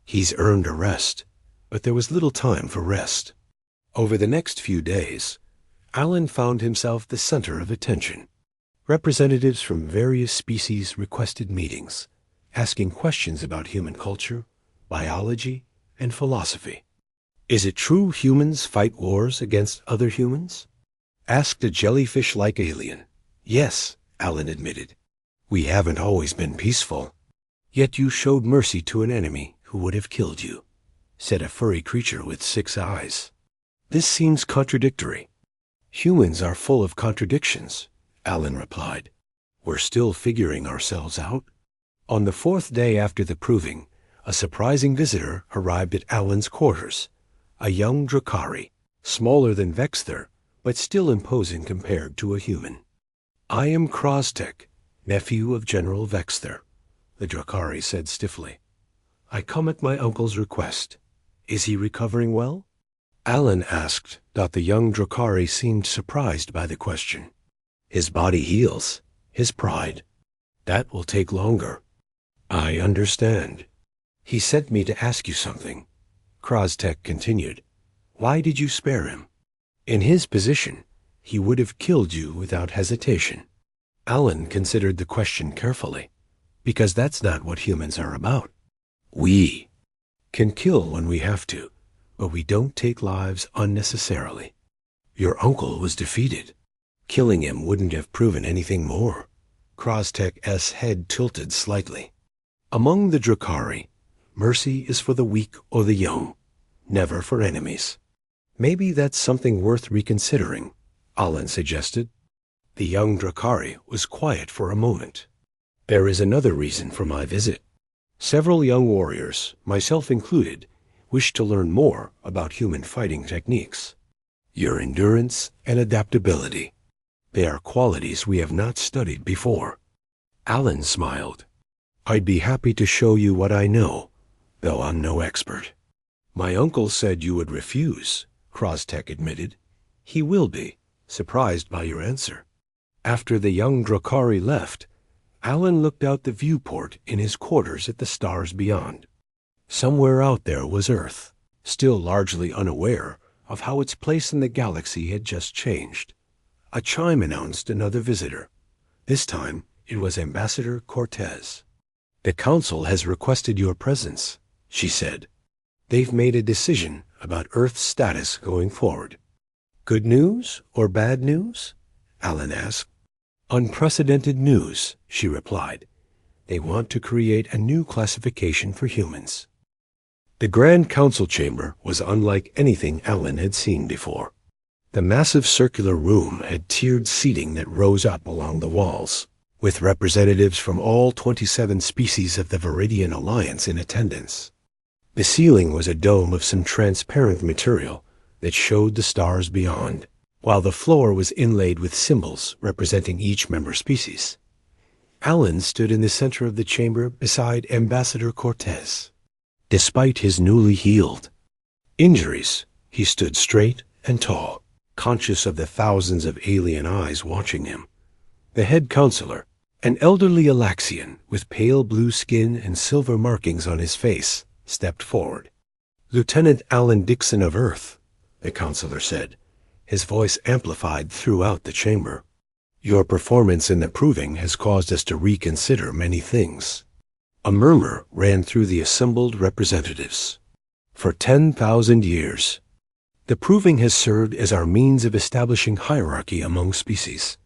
"He's earned a rest." But there was little time for rest. Over the next few days, Alan found himself the center of attention. Representatives from various species requested meetings, asking questions about human culture, biology, and philosophy. "Is it true humans fight wars against other humans?" asked a jellyfish-like alien. "Yes," Alan admitted. "We haven't always been peaceful. Yet you showed mercy to an enemy who would have killed you," said a furry creature with 6 eyes. "This seems contradictory." "Humans are full of contradictions," Alan replied. "We're still figuring ourselves out." On the 4th day after the proving, a surprising visitor arrived at Alan's quarters, a young Drakari, smaller than Vexther, but still imposing compared to a human. "I am Kroztek, nephew of General Vexther," the Drakari said stiffly. "I come at my uncle's request. Is he recovering well?" Alan asked that the young Drakari seemed surprised by the question. "His body heals. His pride. That will take longer." "I understand." "He sent me to ask you something," Kroztek continued. "Why did you spare him? In his position, he would have killed you without hesitation." Alan considered the question carefully, because that's not what humans are about. We can kill when we have to, but we don't take lives unnecessarily. Your uncle was defeated. Killing him wouldn't have proven anything more. Kroztek's head tilted slightly. "Among the Drakari, mercy is for the weak or the young, never for enemies." "Maybe that's something worth reconsidering," Alan suggested. The young Drakari was quiet for a moment. "There is another reason for my visit. Several young warriors, myself included, wish to learn more about human fighting techniques. Your endurance and adaptability. They are qualities we have not studied before." Alan smiled. "I'd be happy to show you what I know, though I'm no expert." "My uncle said you would refuse," Kroztek admitted. "He will be, surprised by your answer." After the young Drakari left, Alan looked out the viewport in his quarters at the stars beyond. Somewhere out there was Earth, still largely unaware of how its place in the galaxy had just changed. A chime announced another visitor. This time it was Ambassador Cortez. "The Council has requested your presence," she said. "They've made a decision about Earth's status going forward." "Good news or bad news?" Alan asked. "Unprecedented news," she replied. "They want to create a new classification for humans." The Grand Council chamber was unlike anything Alan had seen before. The massive circular room had tiered seating that rose up along the walls, with representatives from all 27 species of the Viridian Alliance in attendance. The ceiling was a dome of some transparent material that showed the stars beyond, while the floor was inlaid with symbols representing each member species. Alan stood in the center of the chamber beside Ambassador Cortez. Despite his newly healed injuries, he stood straight and tall, conscious of the thousands of alien eyes watching him. The head counselor, an elderly Alaxian with pale blue skin and silver markings on his face, stepped forward. "Lieutenant Alan Dixon of Earth," the counselor said, his voice amplified throughout the chamber. "Your performance in the proving has caused us to reconsider many things." A murmur ran through the assembled representatives. "For 10,000 years, the proving has served as our means of establishing hierarchy among species,"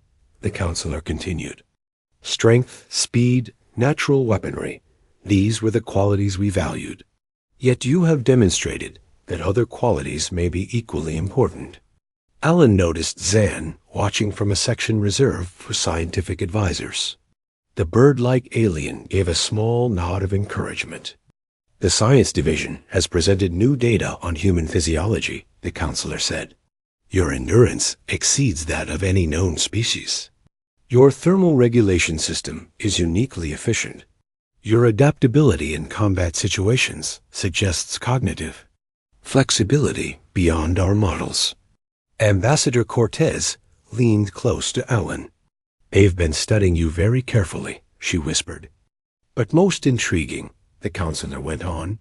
the counselor continued. "Strength, speed, natural weaponry, these were the qualities we valued. Yet you have demonstrated that other qualities may be equally important." Alan noticed Zan watching from a section reserved for scientific advisors. The bird-like alien gave a small nod of encouragement. "The Science Division has presented new data on human physiology," the counselor said. Your endurance exceeds that of any known species. Your thermal regulation system is uniquely efficient. Your adaptability in combat situations suggests cognitive flexibility beyond our models. Ambassador Cortez leaned close to Alan. "They've been studying you very carefully," she whispered. "But most intriguing," the counselor went on,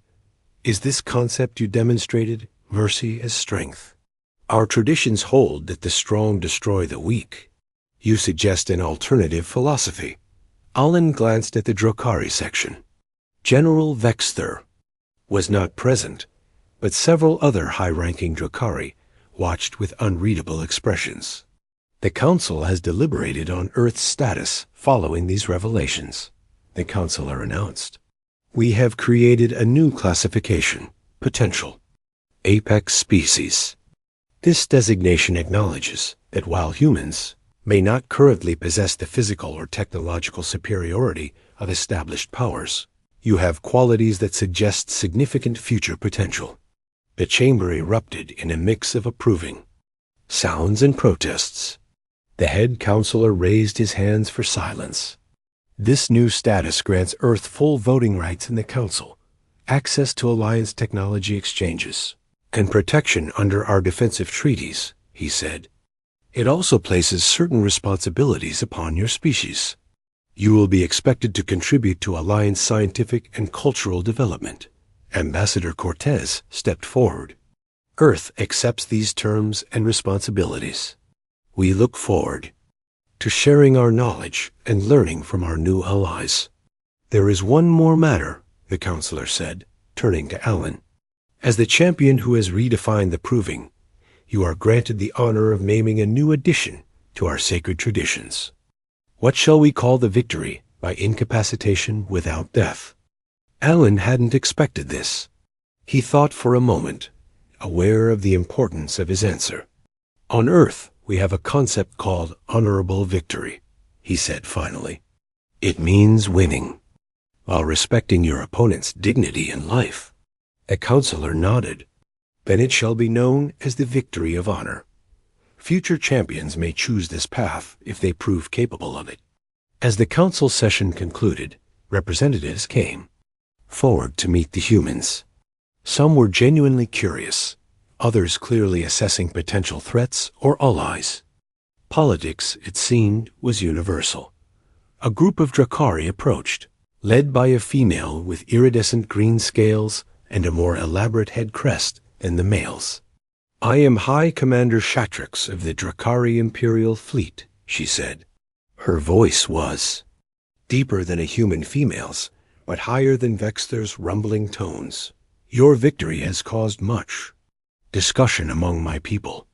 "is this concept you demonstrated, mercy as strength. Our traditions hold that the strong destroy the weak. You suggest an alternative philosophy." Alan glanced at the Drukari section. General Vexther was not present, but several other high-ranking Drukari watched with unreadable expressions. "The Council has deliberated on Earth's status following these revelations," the counselor announced. "We have created a new classification, potential apex species. This designation acknowledges that while humans may not currently possess the physical or technological superiority of established powers, you have qualities that suggest significant future potential." The chamber erupted in a mix of approving sounds and protests. The head counselor raised his hands for silence. "This new status grants Earth full voting rights in the Council, access to Alliance technology exchanges, and protection under our defensive treaties," he said. "It also places certain responsibilities upon your species. You will be expected to contribute to Alliance scientific and cultural development." Ambassador Cortez stepped forward. "Earth accepts these terms and responsibilities. We look forward to sharing our knowledge and learning from our new allies." "There is one more matter," the counselor said, turning to Alan. "As the champion who has redefined the proving, you are granted the honor of naming a new addition to our sacred traditions. What shall we call the victory by incapacitation without death?" Alan hadn't expected this. He thought for a moment, aware of the importance of his answer. "On Earth, we have a concept called honorable victory," he said finally. "It means winning, while respecting your opponent's dignity in life." A counselor nodded. "Then it shall be known as the victory of honor. Future champions may choose this path if they prove capable of it." As the council session concluded, representatives came forward to meet the humans. Some were genuinely curious, others clearly assessing potential threats or allies. Politics, it seemed, was universal. A group of Drukari approached, led by a female with iridescent green scales and a more elaborate head crest than the males. "I am High Commander Shatrix of the Drukari Imperial Fleet," she said. Her voice was deeper than a human female's, but higher than Vexther's rumbling tones. "Your victory has caused much discussion among my people.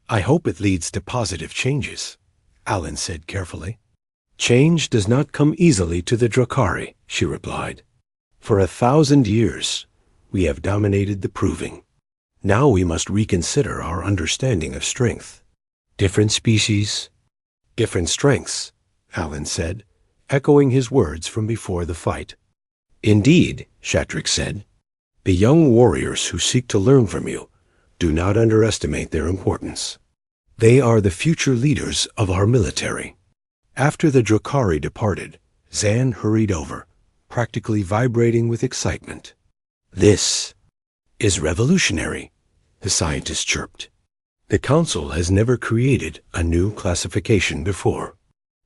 I hope it leads to positive changes," Alan said carefully. "Change does not come easily to the Drukari," she replied. "For 1,000 years, we have dominated the proving. Now we must reconsider our understanding of strength. Different species, different strengths," Alan said, echoing his words from before the fight. "Indeed," Shatrix said, "the young warriors who seek to learn from you, do not underestimate their importance. They are the future leaders of our military." After the Drukari departed, Zan hurried over, practically vibrating with excitement. "This is revolutionary," the scientist chirped. "The Council has never created a new classification before.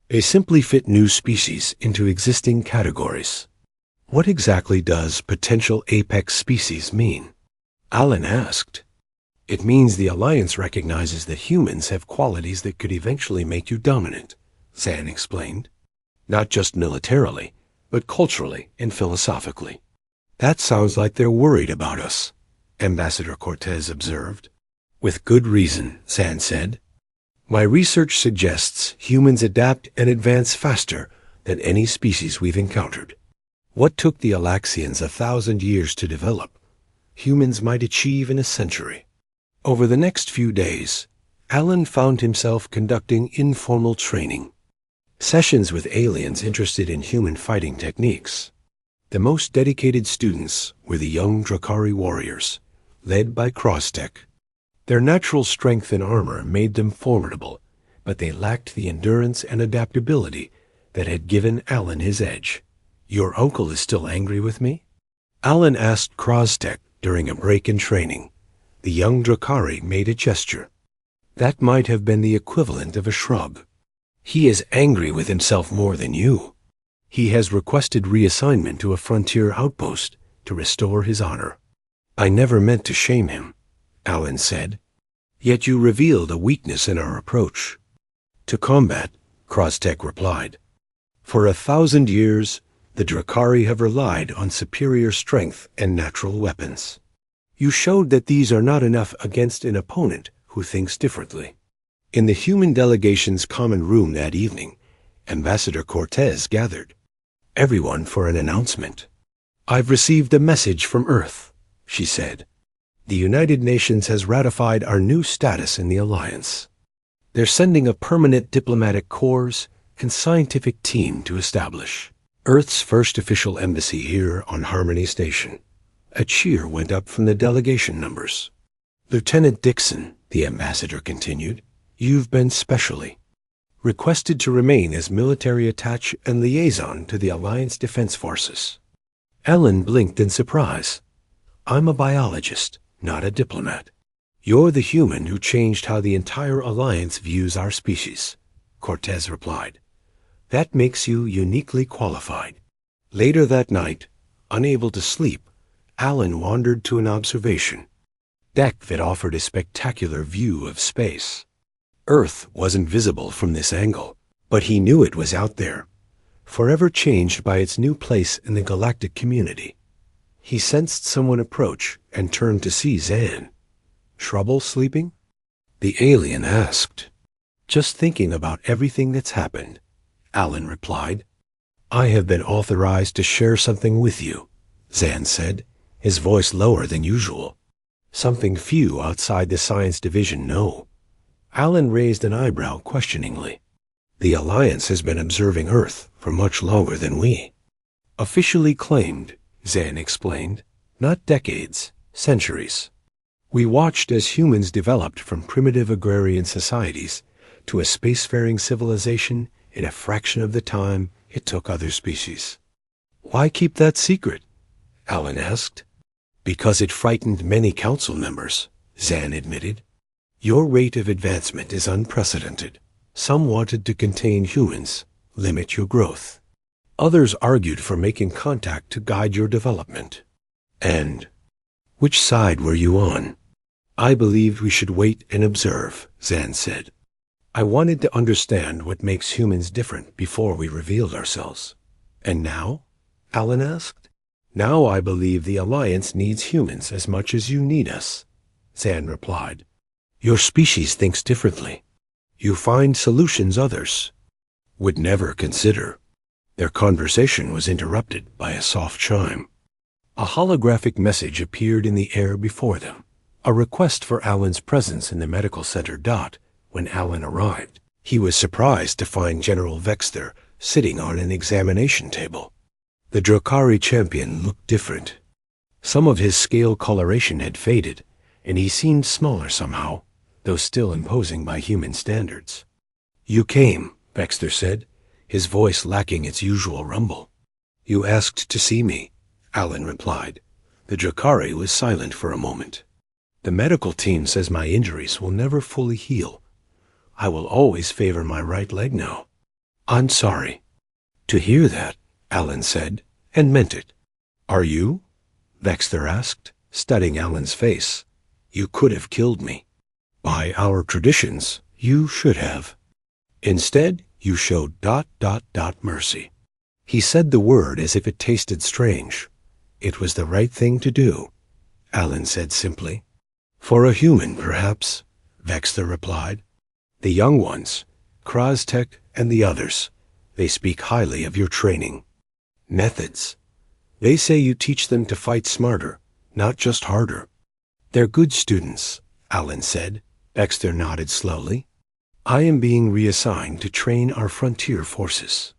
They simply fit new species into existing categories." "What exactly does potential apex species mean?" Alan asked. "It means the Alliance recognizes that humans have qualities that could eventually make you dominant," Zan explained. "Not just militarily, but culturally and philosophically." "That sounds like they're worried about us," Ambassador Cortez observed. "With good reason," Zan said. "My research suggests humans adapt and advance faster than any species we've encountered. What took the Alaxians 1,000 years to develop, humans might achieve in a century." Over the next few days, Alan found himself conducting informal training, sessions with aliens interested in human fighting techniques. The most dedicated students were the young Drukari warriors, led by Crosstech. Their natural strength and armor made them formidable, but they lacked the endurance and adaptability that had given Alan his edge. "Your uncle is still angry with me?" Alan asked Kroztek during a break in training. The young Drakari made a gesture. That might have been the equivalent of a shrug. "He is angry with himself more than you. He has requested reassignment to a frontier outpost to restore his honor." "I never meant to shame him," Alan said. "Yet you revealed a weakness in our approach." "To combat," Kroztek replied. "For 1,000 years, the Drakari have relied on superior strength and natural weapons. You showed that these are not enough against an opponent who thinks differently." In the human delegation's common room that evening, Ambassador Cortez gathered everyone for an announcement. "I've received a message from Earth," she said. "The United Nations has ratified our new status in the Alliance. They're sending a permanent diplomatic corps and scientific team to establish Earth's first official embassy here on Harmony Station." A cheer went up from the delegation numbers. "Lieutenant Dixon," the ambassador continued, "you've been specially requested to remain as military attaché and liaison to the Alliance Defense Forces." Alan blinked in surprise. "I'm a biologist, not a diplomat." "You're the human who changed how the entire Alliance views our species," Cortez replied. "That makes you uniquely qualified." Later that night, unable to sleep, Alan wandered to an observation deck that offered a spectacular view of space. Earth wasn't visible from this angle, but he knew it was out there, forever changed by its new place in the galactic community. He sensed someone approach and turned to see Zan. "Trouble sleeping?" the alien asked. "Just thinking about everything that's happened," Alan replied. "I have been authorized to share something with you," Zan said, his voice lower than usual. "Something few outside the science division know." Alan raised an eyebrow questioningly. "The Alliance has been observing Earth for much longer than we." "Officially claimed," Zan explained. "Not decades, centuries. We watched as humans developed from primitive agrarian societies to a spacefaring civilization in a fraction of the time it took other species." "Why keep that secret?" Alan asked. "Because it frightened many council members," Zan admitted. "Your rate of advancement is unprecedented. Some wanted to contain humans, limit your growth. Others argued for making contact to guide your development." "And which side were you on?" "I believed we should wait and observe," Zan said. "I wanted to understand what makes humans different before we revealed ourselves." "And now?" Alan asked. "Now I believe the Alliance needs humans as much as you need us," Zan replied. "Your species thinks differently. You find solutions others would never consider." Their conversation was interrupted by a soft chime. A holographic message appeared in the air before them, a request for Alan's presence in the medical center dot. When Alan arrived, he was surprised to find General Vexter sitting on an examination table. The Drakari champion looked different. Some of his scale coloration had faded, and he seemed smaller somehow, though still imposing by human standards. "You came," Vexter said, his voice lacking its usual rumble. "You asked to see me," Alan replied. The Drakari was silent for a moment. "The medical team says my injuries will never fully heal. I will always favor my right leg now." "I'm sorry to hear that," Alan said, and meant it. "Are you?" Vexter asked, studying Alan's face. "You could have killed me. By our traditions, you should have. Instead, you showed ... mercy." He said the word as if it tasted strange. "It was the right thing to do," Alan said simply. "For a human, perhaps," Vexter replied. "The young ones, Kroztek and the others, they speak highly of your training. Methods. They say you teach them to fight smarter, not just harder." "They're good students," Alan said. Vexter nodded slowly. "I am being reassigned to train our frontier forces.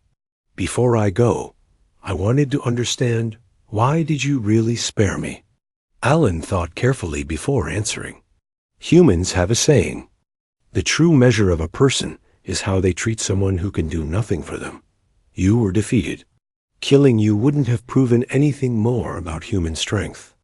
Before I go, I wanted to understand, why did you really spare me?" Alan thought carefully before answering. Humans have a saying: the true measure of a person is how they treat someone who can do nothing for them. You were defeated. Killing you wouldn't have proven anything more about human strength.